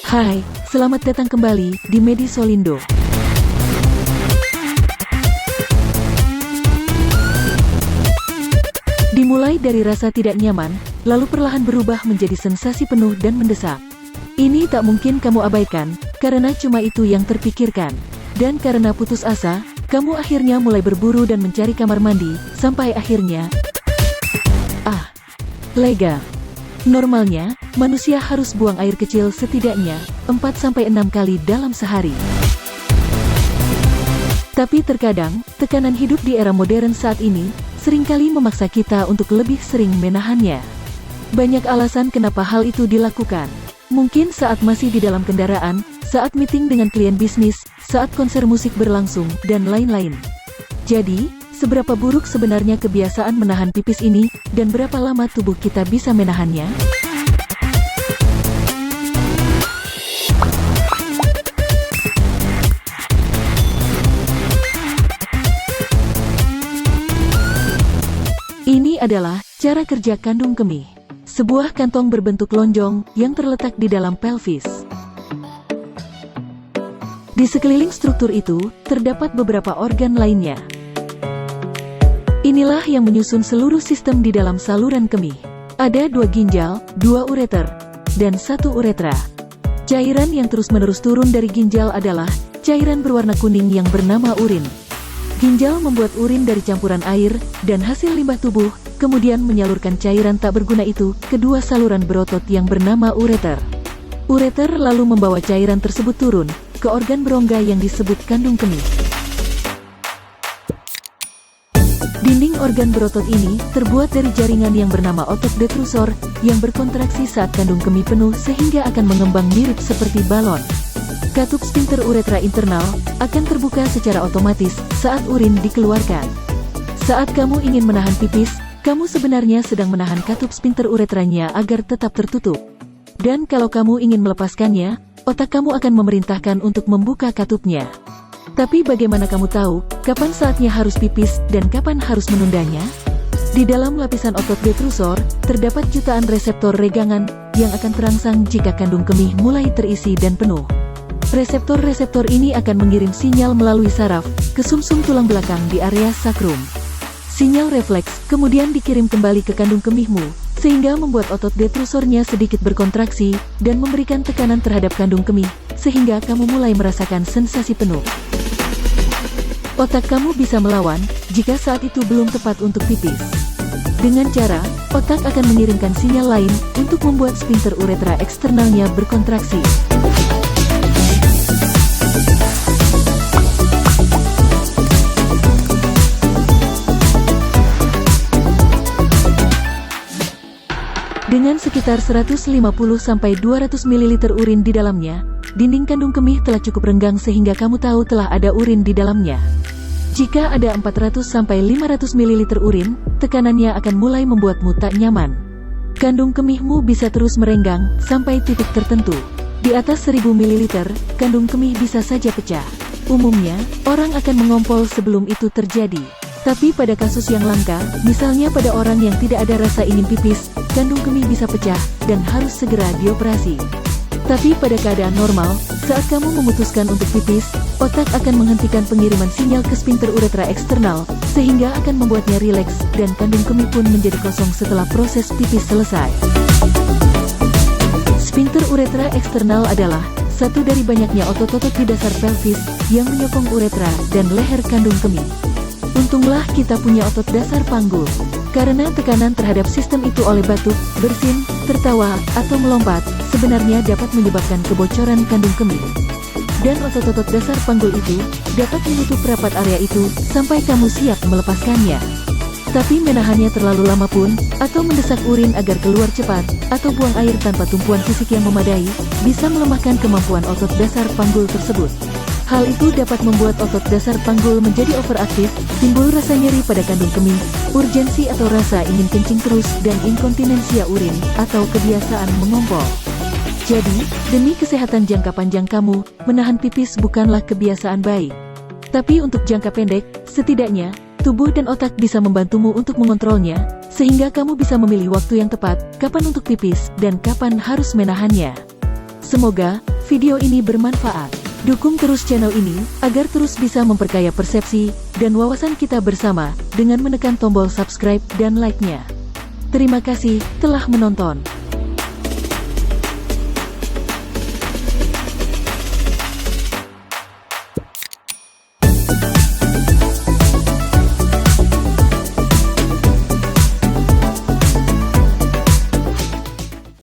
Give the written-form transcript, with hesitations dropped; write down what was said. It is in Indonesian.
Hai, selamat datang kembali di Medisolindo. Dimulai dari rasa tidak nyaman, lalu perlahan berubah menjadi sensasi penuh dan mendesak. Ini tak mungkin kamu abaikan, karena cuma itu yang terpikirkan. Dan karena putus asa, kamu akhirnya mulai berburu dan mencari kamar mandi, sampai akhirnya... lega. Normalnya, manusia harus buang air kecil setidaknya 4-6 kali dalam sehari. Tapi terkadang, tekanan hidup di era modern saat ini seringkali memaksa kita untuk lebih sering menahannya. Banyak alasan kenapa hal itu dilakukan. Mungkin saat masih di dalam kendaraan, saat meeting dengan klien bisnis, saat konser musik berlangsung, dan lain-lain. Jadi, seberapa buruk sebenarnya kebiasaan menahan pipis ini, dan berapa lama tubuh kita bisa menahannya? Ini adalah cara kerja kandung kemih. Sebuah kantong berbentuk lonjong yang terletak di dalam pelvis. Di sekeliling struktur itu, terdapat beberapa organ lainnya. Inilah yang menyusun seluruh sistem di dalam saluran kemih. Ada 2 ginjal, 2 ureter, dan 1 uretra. Cairan yang terus-menerus turun dari ginjal adalah cairan berwarna kuning yang bernama urin. Ginjal membuat urin dari campuran air dan hasil limbah tubuh, kemudian menyalurkan cairan tak berguna itu ke 2 saluran berotot yang bernama ureter. Ureter lalu membawa cairan tersebut turun ke organ berongga yang disebut kandung kemih. Dinding organ berotot ini terbuat dari jaringan yang bernama otot detrusor yang berkontraksi saat kandung kemih penuh sehingga akan mengembang mirip seperti balon. Katup sphincter uretra internal akan terbuka secara otomatis saat urin dikeluarkan. Saat kamu ingin menahan pipis, kamu sebenarnya sedang menahan katup sphincter uretranya agar tetap tertutup. Dan kalau kamu ingin melepaskannya, otak kamu akan memerintahkan untuk membuka katupnya. Tapi bagaimana kamu tahu kapan saatnya harus pipis dan kapan harus menundanya? Di dalam lapisan otot detrusor, terdapat jutaan reseptor regangan yang akan terangsang jika kandung kemih mulai terisi dan penuh. Reseptor-reseptor ini akan mengirim sinyal melalui saraf ke sumsum tulang belakang di area sakrum. Sinyal refleks kemudian dikirim kembali ke kandung kemihmu, sehingga membuat otot detrusornya sedikit berkontraksi dan memberikan tekanan terhadap kandung kemih, sehingga kamu mulai merasakan sensasi penuh. Otak kamu bisa melawan jika saat itu belum tepat untuk pipis. Dengan cara, otak akan mengirimkan sinyal lain untuk membuat sphincter uretra eksternalnya berkontraksi. Dengan sekitar 150-200 ml urin di dalamnya, dinding kandung kemih telah cukup renggang sehingga kamu tahu telah ada urin di dalamnya. Jika ada 400-500 ml urin, tekanannya akan mulai membuatmu tak nyaman. Kandung kemihmu bisa terus merenggang sampai titik tertentu. Di atas 1000 ml, kandung kemih bisa saja pecah. Umumnya, orang akan mengompol sebelum itu terjadi. Tapi pada kasus yang langka, misalnya pada orang yang tidak ada rasa ingin pipis, kandung kemih bisa pecah dan harus segera dioperasi. Tapi pada keadaan normal, saat kamu memutuskan untuk pipis, otak akan menghentikan pengiriman sinyal ke sphincter uretra eksternal, sehingga akan membuatnya rileks dan kandung kemih pun menjadi kosong setelah proses pipis selesai. Sphincter uretra eksternal adalah satu dari banyaknya otot-otot di dasar pelvis yang menyokong uretra dan leher kandung kemih. Untunglah kita punya otot dasar panggul, karena tekanan terhadap sistem itu oleh batuk, bersin, tertawa, atau melompat, sebenarnya dapat menyebabkan kebocoran kandung kemih. Dan otot-otot dasar panggul itu dapat menutup rapat area itu sampai kamu siap melepaskannya. Tapi menahannya terlalu lama pun, atau mendesak urin agar keluar cepat, atau buang air tanpa tumpuan fisik yang memadai, bisa melemahkan kemampuan otot dasar panggul tersebut. Hal itu dapat membuat otot dasar panggul menjadi overaktif, timbul rasa nyeri pada kandung kemih, urgensi atau rasa ingin kencing terus, dan inkontinensia urin, atau kebiasaan mengompol. Jadi, demi kesehatan jangka panjang kamu, menahan pipis bukanlah kebiasaan baik. Tapi untuk jangka pendek, setidaknya, tubuh dan otak bisa membantumu untuk mengontrolnya, sehingga kamu bisa memilih waktu yang tepat, kapan untuk pipis, dan kapan harus menahannya. Semoga video ini bermanfaat. Dukung terus channel ini, agar terus bisa memperkaya persepsi dan wawasan kita bersama, dengan menekan tombol subscribe dan like-nya. Terima kasih telah menonton.